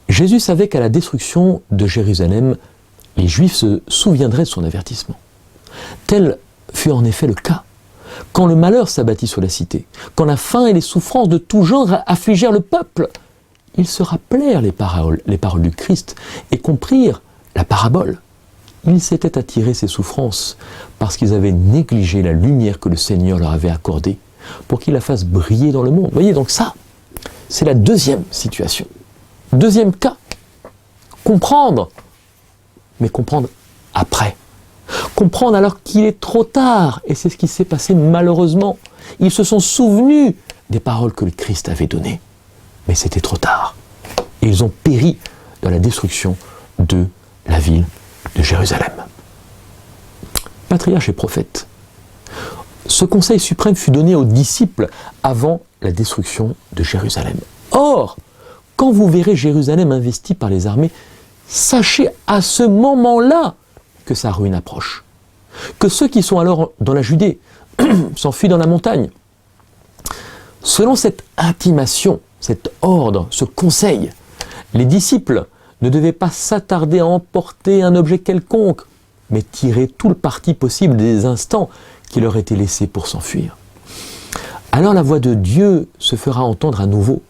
Jésus savait qu'à la destruction de Jérusalem, les Juifs se souviendraient de son avertissement. Tel fut en effet le cas. Quand le malheur s'abattit sur la cité, quand la faim et les souffrances de tout genre affligèrent le peuple, ils se rappelèrent les paroles du Christ et comprirent la parabole. Ils s'étaient attirés ces souffrances parce qu'ils avaient négligé la lumière que le Seigneur leur avait accordée pour qu'il la fasse briller dans le monde. Vous voyez, donc ça, c'est la deuxième situation. Deuxième cas, comprendre, mais comprendre après. Comprendre alors qu'il est trop tard, et c'est ce qui s'est passé malheureusement. Ils se sont souvenus des paroles que le Christ avait données, mais c'était trop tard. Et ils ont péri dans la destruction de la ville de Jérusalem. Patriarche et prophète. Ce conseil suprême fut donné aux disciples avant la destruction de Jérusalem. Or, quand vous verrez Jérusalem investie par les armées, sachez à ce moment-là que sa ruine approche. Que ceux qui sont alors dans la Judée s'enfuient dans la montagne. Selon cette intimation, cet ordre, ce conseil, les disciples ne devaient pas s'attarder à emporter un objet quelconque, mais tirer tout le parti possible des instants qui leur étaient laissés pour s'enfuir. Alors la voix de Dieu se fera entendre à nouveau,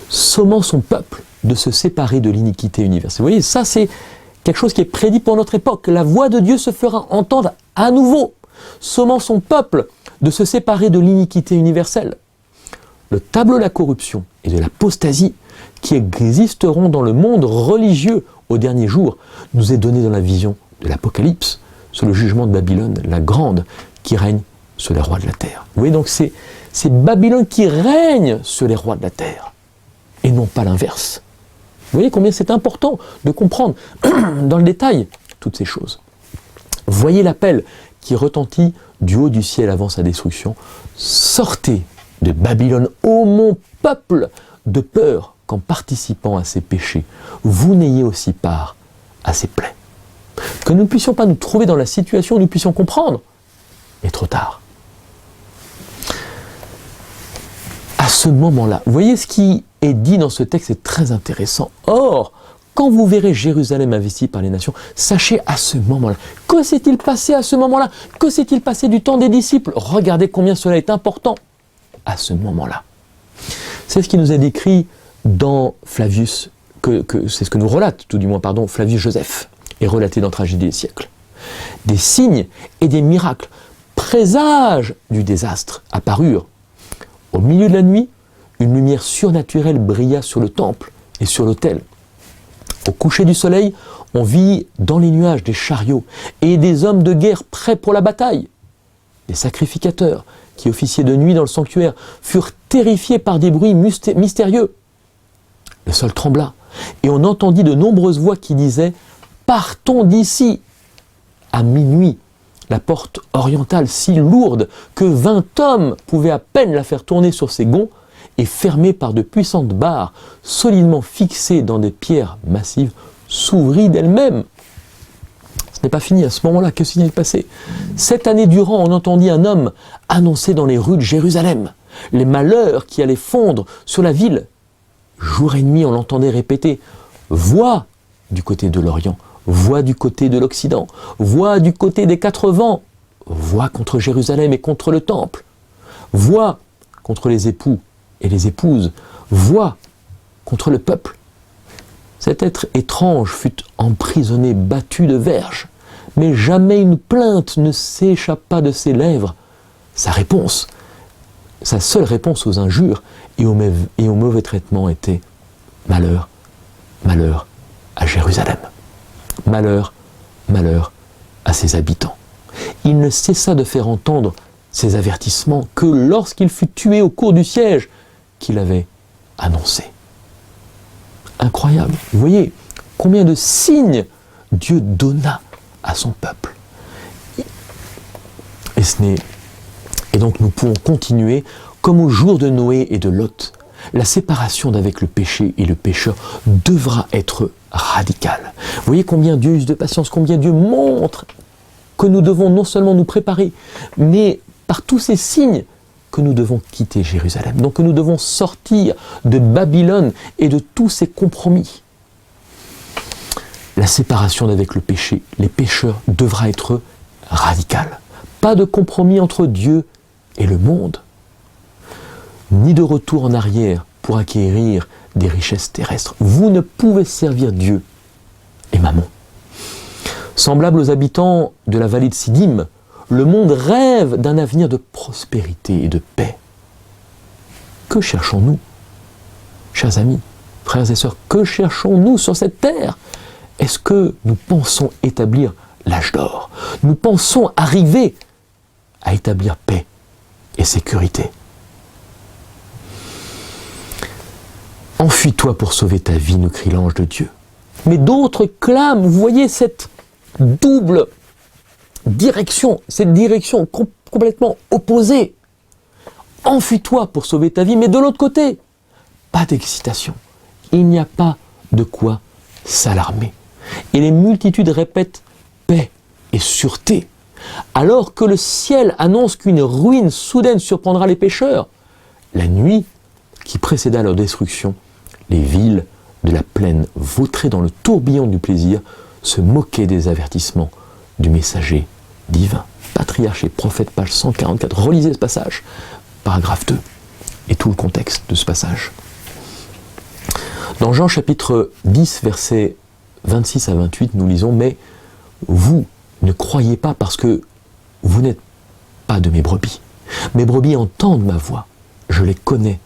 sommant son peuple de se séparer de l'iniquité universelle. Vous voyez, ça c'est quelque chose qui est prédit pour notre époque. La voix de Dieu se fera entendre à nouveau, sommant son peuple de se séparer de l'iniquité universelle. Le tableau de la corruption et de l'apostasie qui existeront dans le monde religieux au dernier jour nous est donné dans la vision de l'Apocalypse, sur le jugement de Babylone, la grande, qui règne sur les rois de la terre. Vous voyez, donc c'est Babylone qui règne sur les rois de la terre, et non pas l'inverse. Vous voyez combien c'est important de comprendre dans le détail toutes ces choses. Voyez l'appel qui retentit du haut du ciel avant sa destruction. Sortez de Babylone, ô mon peuple, de peur qu'en participant à ses péchés, vous n'ayez aussi part à ses plaies. Que nous ne puissions pas nous trouver dans la situation où nous puissions comprendre, mais trop tard. À ce moment-là, vous voyez ce qui est dit dans ce texte est très intéressant. Or, quand vous verrez Jérusalem investie par les nations, sachez à ce moment-là. Que s'est-il passé à ce moment-là? Que s'est-il passé du temps des disciples? Regardez combien cela est important à ce moment-là. C'est ce qui nous est décrit dans Flavius, c'est ce que nous relate, tout du moins, Flavius Joseph, est relaté dans Tragédie des siècles. Des signes et des miracles, présages du désastre, apparurent. Au milieu de la nuit, une lumière surnaturelle brilla sur le temple et sur l'autel. Au coucher du soleil, on vit dans les nuages des chariots et des hommes de guerre prêts pour la bataille. Les sacrificateurs, qui officiaient de nuit dans le sanctuaire, furent terrifiés par des bruits mystérieux. Le sol trembla, et on entendit de nombreuses voix qui disaient « Partons d'ici !» À minuit, la porte orientale, si lourde que 20 hommes pouvaient à peine la faire tourner sur ses gonds, et fermée par de puissantes barres, solidement fixées dans des pierres massives, s'ouvrit d'elle-même. Ce n'est pas fini à ce moment-là, que s'est-il passé? 7 années durant, on entendit un homme annoncer dans les rues de Jérusalem les malheurs qui allaient fondre sur la ville. Jour et nuit, on l'entendait répéter « Voix du côté de l'Orient, voix du côté de l'Occident, voix du côté des 4 vents, voix contre Jérusalem et contre le temple, voix contre les époux et les épouses, voix contre le peuple. » Cet être étrange fut emprisonné, battu de verges, mais jamais une plainte ne s'échappa de ses lèvres. Sa réponse, sa seule réponse aux injures et aux mauvais traitements était « Malheur, malheur à Jérusalem. Malheur, malheur à ses habitants. » Il ne cessa de faire entendre ces avertissements que lorsqu'il fut tué au cours du siège qu'il avait annoncé. Incroyable. Vous voyez combien de signes Dieu donna à son peuple. Et donc nous pouvons continuer comme au jour de Noé et de Lot. La séparation d'avec le péché et le pécheur devra être radicale. Vous voyez combien Dieu use de patience, combien Dieu montre que nous devons non seulement nous préparer, mais par tous ces signes que nous devons quitter Jérusalem. Donc que nous devons sortir de Babylone et de tous ces compromis. La séparation d'avec le péché, les pécheurs, devra être radicale. Pas de compromis entre Dieu et le monde, ni de retour en arrière pour acquérir des richesses terrestres. Vous ne pouvez servir Dieu et Mammon. Semblable aux habitants de la vallée de Siddim, le monde rêve d'un avenir de prospérité et de paix. Que cherchons-nous, chers amis, frères et sœurs, que cherchons-nous sur cette terre? Est-ce que nous pensons établir l'âge d'or? Nous pensons arriver à établir paix et sécurité? Enfuis-toi pour sauver ta vie, nous crie l'ange de Dieu. Mais d'autres clament, vous voyez cette double direction, cette direction complètement opposée. Enfuis-toi pour sauver ta vie, mais de l'autre côté, pas d'excitation. Il n'y a pas de quoi s'alarmer. Et les multitudes répètent paix et sûreté, alors que le ciel annonce qu'une ruine soudaine surprendra les pécheurs. La nuit qui précéda leur destruction, les villes de la plaine, vautrées dans le tourbillon du plaisir, se moquaient des avertissements du messager divin. Patriarche et prophète, page 144. Relisez ce passage, paragraphe 2, et tout le contexte de ce passage. Dans Jean chapitre 10, versets 26 à 28, nous lisons « Mais vous ne croyez pas parce que vous n'êtes pas de mes brebis. Mes brebis entendent ma voix, je les connais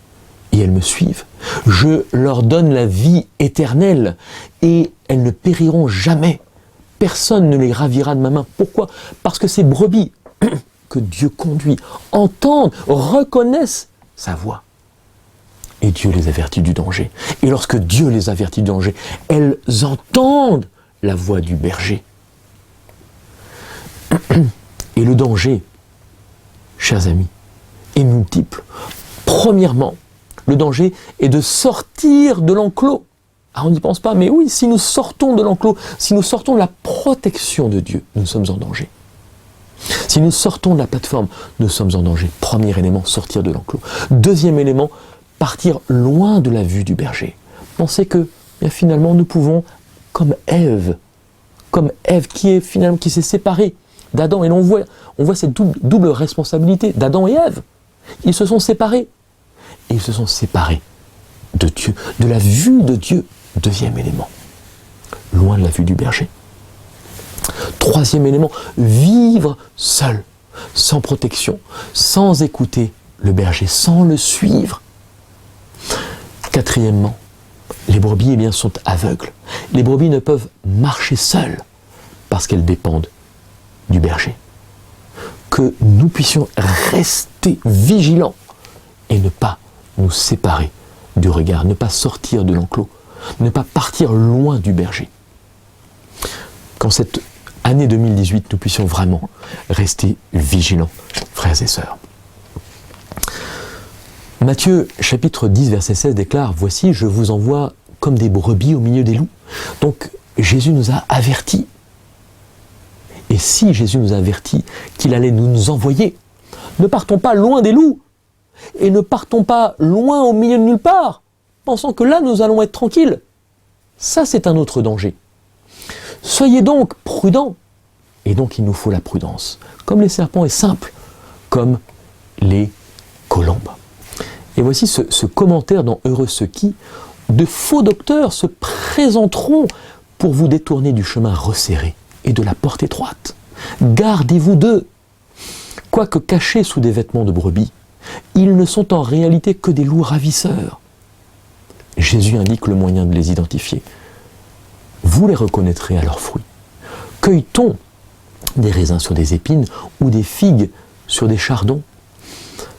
et elles me suivent. Je leur donne la vie éternelle et elles ne périront jamais. Personne ne les ravira de ma main. » Pourquoi? Parce que ces brebis que Dieu conduit entendent, reconnaissent sa voix. Et Dieu les avertit du danger. Et lorsque Dieu les avertit du danger, elles entendent la voix du berger. Et le danger, chers amis, est multiple. Premièrement, le danger est de sortir de l'enclos. Ah, on n'y pense pas, mais oui, si nous sortons de l'enclos, si nous sortons de la protection de Dieu, nous sommes en danger. Si nous sortons de la plateforme, nous sommes en danger. Premier élément, sortir de l'enclos. Deuxième élément, partir loin de la vue du berger. Pensez que finalement nous pouvons, comme Ève qui s'est séparée d'Adam, et on voit cette double responsabilité d'Adam et Ève. Ils se sont séparés. Et ils se sont séparés de Dieu, de la vue de Dieu. Deuxième élément, loin de la vue du berger. Troisième élément, vivre seul, sans protection, sans écouter le berger, sans le suivre. Quatrièmement, Les brebis, eh bien, sont aveugles. Les brebis ne peuvent marcher seules parce qu'elles dépendent du berger. Que nous puissions rester vigilants et ne pas nous séparer du regard, ne pas sortir de l'enclos, ne pas partir loin du berger. Qu'en cette année 2018, nous puissions vraiment rester vigilants, frères et sœurs. Matthieu, chapitre 10, verset 16 déclare « Voici, je vous envoie comme des brebis au milieu des loups. » Donc, Jésus nous a avertis. Et si Jésus nous a avertis qu'il allait nous envoyer, ne partons pas loin des loups et ne partons pas loin au milieu de nulle part, pensant que là, nous allons être tranquilles. Ça, c'est un autre danger. Soyez donc prudents. Et donc, il nous faut la prudence. Comme les serpents et simples, comme les colombes. Et voici ce commentaire dans Heureux ceux qui, de faux docteurs se présenteront pour vous détourner du chemin resserré et de la porte étroite. Gardez-vous d'eux. Quoique cachés sous des vêtements de brebis, ils ne sont en réalité que des loups ravisseurs. Jésus indique le moyen de les identifier. Vous les reconnaîtrez à leurs fruits. Cueille-t-on des raisins sur des épines ou des figues sur des chardons?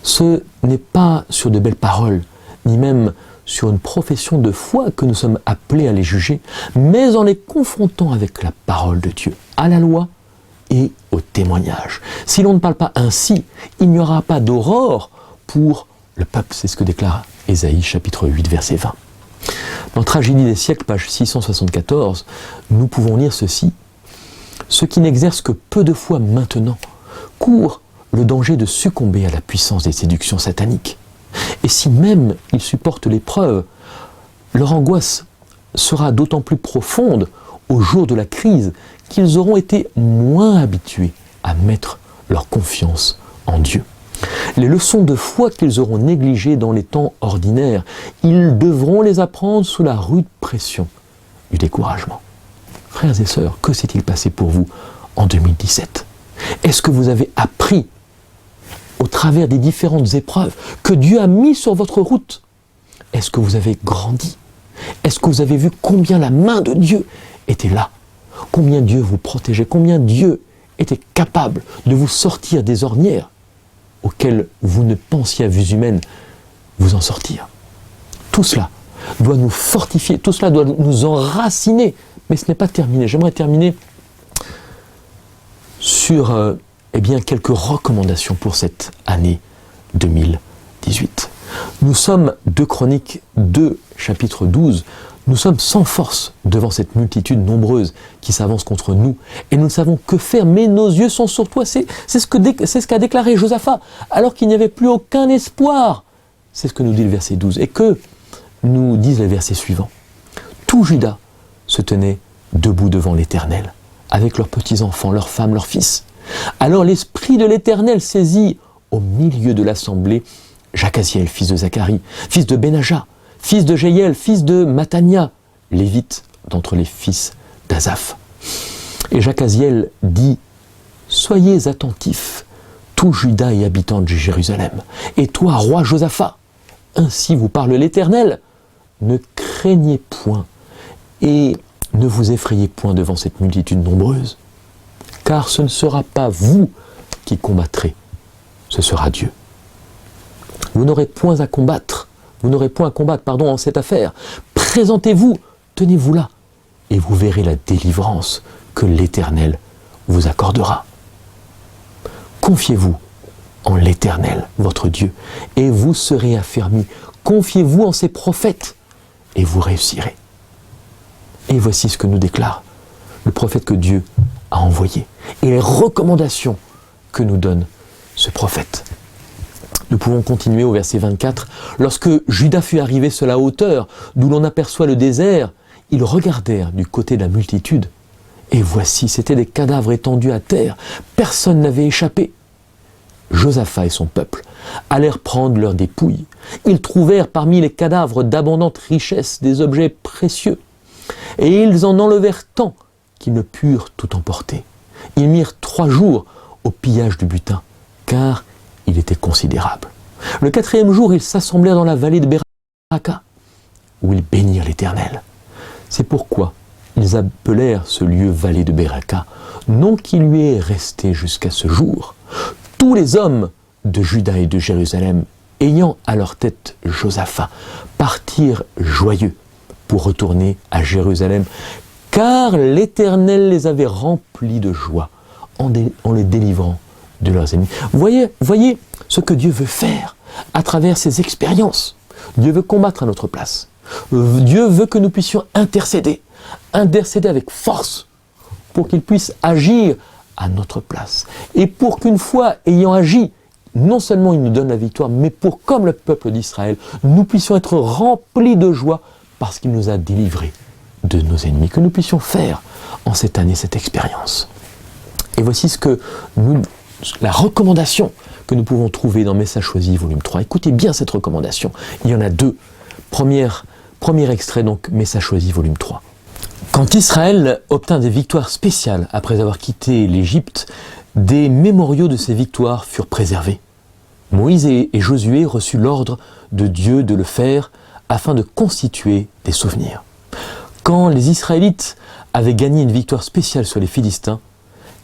Ce n'est pas sur de belles paroles, ni même sur une profession de foi que nous sommes appelés à les juger, mais en les confrontant avec la parole de Dieu, à la loi et au témoignage. Si l'on ne parle pas ainsi, il n'y aura pas d'aurore pour le peuple. C'est ce que déclare Ésaïe chapitre 8, verset 20. Dans Tragédie des siècles, page 674, nous pouvons lire ceci. « Ceux qui n'exercent que peu de foi maintenant courent le danger de succomber à la puissance des séductions sataniques. Et si même ils supportent l'épreuve, leur angoisse sera d'autant plus profonde au jour de la crise qu'ils auront été moins habitués à mettre leur confiance en Dieu. Les leçons de foi qu'ils auront négligées dans les temps ordinaires, ils devront les apprendre sous la rude pression du découragement. Frères et sœurs, que s'est-il passé pour vous en 2017 ? Est-ce que vous avez appris au travers des différentes épreuves que Dieu a mis sur votre route? Est-ce que vous avez grandi? Est-ce que vous avez vu combien la main de Dieu était là? Combien Dieu vous protégeait? Combien Dieu était capable de vous sortir des ornières auxquelles vous ne pensiez à vue humaine vous en sortir? Tout cela doit nous fortifier, tout cela doit nous enraciner. Mais ce n'est pas terminé. J'aimerais terminer sur quelques recommandations pour cette année 2018. Nous sommes 2 Chroniques 2, chapitre 12. Nous sommes sans force devant cette multitude nombreuse qui s'avance contre nous. Et nous ne savons que faire, mais nos yeux sont sur toi. C'est ce qu'a déclaré Josaphat, alors qu'il n'y avait plus aucun espoir. C'est ce que nous dit le verset 12. Et que nous disent les versets suivants. Tout Juda se tenaient debout devant l'Éternel, avec leurs petits-enfants, leurs femmes, leurs fils. Alors l'Esprit de l'Éternel saisit au milieu de l'assemblée Jacaziel, fils de Zacharie, fils de Benaja, fils de Jéhiel, fils de Matania, lévite d'entre les fils d'Azaph. Et Jacaziel dit « Soyez attentifs, tout Juda et habitants de Jérusalem, et toi, roi Josaphat, ainsi vous parle l'Éternel, ne craignez point, et ne vous effrayez point devant cette multitude nombreuse, car ce ne sera pas vous qui combattrez, ce sera Dieu. Vous n'aurez point à combattre, en cette affaire. Présentez-vous, tenez-vous là, et vous verrez la délivrance que l'Éternel vous accordera. Confiez-vous en l'Éternel, votre Dieu, et vous serez affermis. Confiez-vous en ses prophètes, et vous réussirez. Et voici ce que nous déclare le prophète que Dieu a envoyé et les recommandations que nous donne ce prophète. Nous pouvons continuer au verset 24. Lorsque Judas fut arrivé sur la hauteur d'où l'on aperçoit le désert, ils regardèrent du côté de la multitude. Et voici, c'étaient des cadavres étendus à terre. Personne n'avait échappé. Josaphat et son peuple allèrent prendre leurs dépouilles. Ils trouvèrent parmi les cadavres d'abondantes richesses des objets précieux. Et ils en enlevèrent tant qu'ils ne purent tout emporter. Ils mirent 3 jours au pillage du butin, car il était considérable. Le 4e jour, ils s'assemblèrent dans la vallée de Beraka. où ils bénirent l'Éternel. C'est pourquoi ils appelèrent ce lieu vallée de Beraka, nom qui lui est resté jusqu'à ce jour. Tous les hommes de Juda et de Jérusalem, ayant à leur tête Josaphat, partirent joyeux pour retourner à Jérusalem, car l'Éternel les avait remplis de joie en les délivrant de leurs ennemis. Voyez ce que Dieu veut faire à travers ces expériences. Dieu veut combattre à notre place. Dieu veut que nous puissions intercéder avec force pour qu'il puisse agir à notre place. Et pour qu'une fois ayant agi, non seulement il nous donne la victoire, mais pour, comme le peuple d'Israël, nous puissions être remplis de joie parce qu'il nous a délivrés de nos ennemis. Que nous puissions faire en cette année cette expérience. Et voici la recommandation que nous pouvons trouver dans Messages choisis, volume 3. Écoutez bien cette recommandation. Il y en a deux. Premier extrait, donc, Messages choisis, volume 3. Quand Israël obtint des victoires spéciales après avoir quitté l'Égypte, des mémoriaux de ces victoires furent préservés. Moïse et Josué reçurent l'ordre de Dieu de le faire afin de constituer des souvenirs. Quand les Israélites avaient gagné une victoire spéciale sur les Philistins,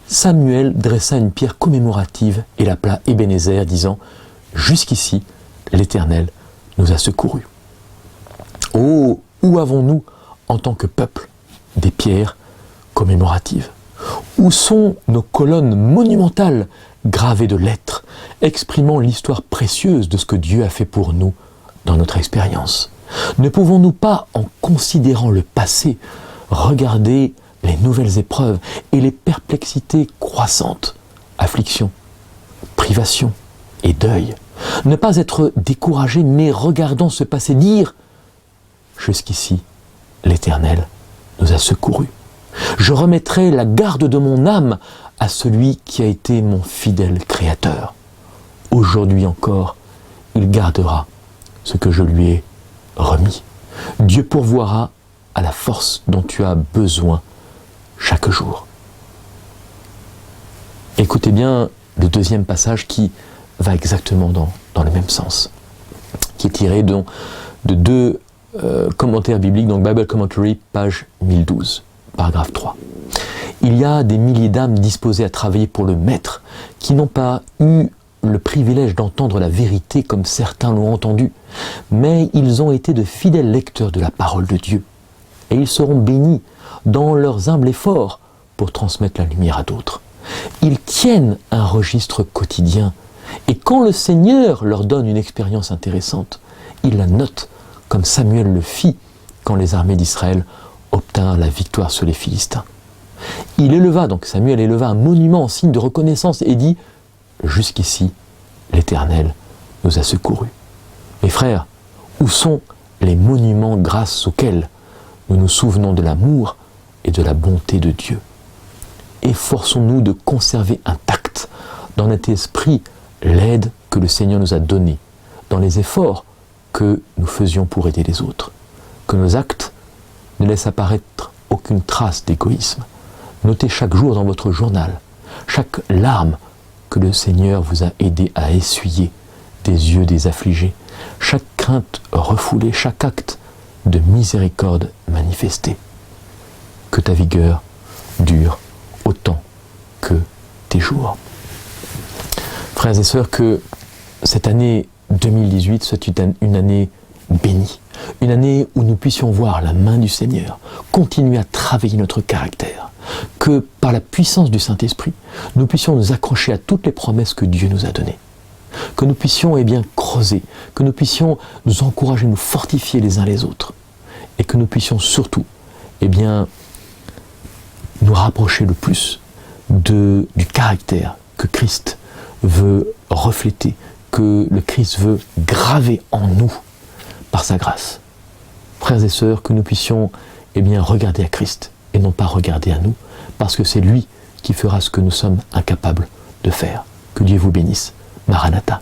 Samuel dressa une pierre commémorative et l'appela Ebenezer, disant « Jusqu'ici, l'Éternel nous a secourus. » Oh, où avons-nous, en tant que peuple, des pierres commémoratives? Où sont nos colonnes monumentales gravées de lettres, exprimant l'histoire précieuse de ce que Dieu a fait pour nous dans notre expérience? Ne pouvons-nous pas, en considérant le passé, regarder les nouvelles épreuves et les perplexités croissantes, afflictions, privations et deuil? Ne pas être découragés, mais regardant ce passé, dire « Jusqu'ici, l'Éternel nous a secourus. Je remettrai la garde de mon âme à celui qui a été mon fidèle Créateur. Aujourd'hui encore, il gardera ce que je lui ai remis. Dieu pourvoira à la force dont tu as besoin chaque jour. » Écoutez bien le deuxième passage qui va exactement dans le même sens, qui est tiré de deux commentaires bibliques, donc Bible Commentary, page 1012, paragraphe 3. Il y a des milliers d'âmes disposées à travailler pour le Maître, qui n'ont pas eu le privilège d'entendre la vérité comme certains l'ont entendu, mais ils ont été de fidèles lecteurs de la parole de Dieu. Et ils seront bénis dans leurs humbles efforts pour transmettre la lumière à d'autres. Ils tiennent un registre quotidien, et quand le Seigneur leur donne une expérience intéressante, ils la notent comme Samuel le fit quand les armées d'Israël obtinrent la victoire sur les Philistins. Samuel éleva un monument en signe de reconnaissance et dit « Jusqu'ici, l'Éternel nous a secourus. » Mes frères, où sont les monuments grâce auxquels nous nous souvenons de l'amour et de la bonté de Dieu? Efforçons-nous de conserver intacte dans notre esprit l'aide que le Seigneur nous a donnée, dans les efforts que nous faisions pour aider les autres. Que nos actes ne laissent apparaître aucune trace d'égoïsme. Notez chaque jour dans votre journal chaque larme que le Seigneur vous a aidé à essuyer des yeux des affligés, chaque crainte refoulée, chaque acte de miséricorde manifesté. Que ta vigueur dure autant que tes jours. Frères et sœurs, que cette année 2018 soit une année bénie, une année où nous puissions voir la main du Seigneur continuer à travailler notre caractère, que par la puissance du Saint-Esprit, nous puissions nous accrocher à toutes les promesses que Dieu nous a données, que nous puissions creuser, que nous puissions nous encourager, nous fortifier les uns les autres, et que nous puissions surtout nous rapprocher le plus du caractère que Christ veut refléter, que le Christ veut graver en nous par sa grâce. Frères et sœurs, que nous puissions regarder à Christ et non pas regarder à nous, parce que c'est lui qui fera ce que nous sommes incapables de faire. Que Dieu vous bénisse. Maranatha.